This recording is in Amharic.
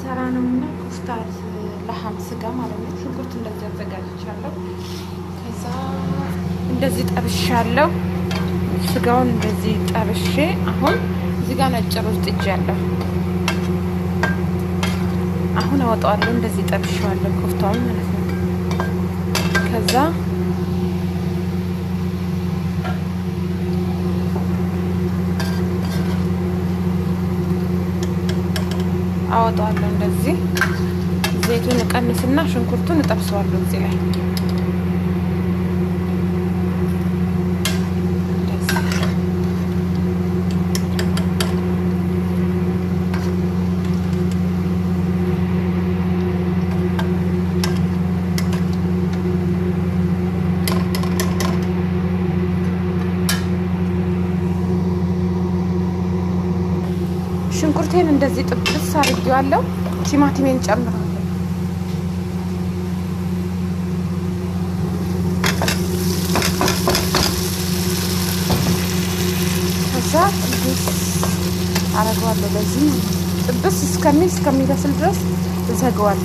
ልሰራ ነውና ኩፍታ ለሐም ስጋ ማለት ነው። ሽንኩርት እንደዚህ አዘጋጅቻለሁ። ከዛ እንደዚህ ጠብሻለሁ። ስጋውን እንደዚህ ጠብሼ አሁን እዚህ ጋር ነጭ ሩዝ ጥጃለሁ። አሁን አወጣዋለሁ። እንደዚህ ጠብሼዋለሁ ኩፍታውን ማለት ነው። ከዛ አወጣዋለሁ። እንደዚህ ዘይቱን እቀንስና ሽንኩርቱን እጠብሰዋለሁ እዚህ ላይ ሽንኩርቴን እንደዚህ ጥብስ አድርጌዋለሁ። ቲማቲሜን ጨምራለሁ። ከዛ ጥብስ አደርገዋለሁ። በዚህ ጥብስ እስከሚበስል ድረስ እዘጋዋለሁ።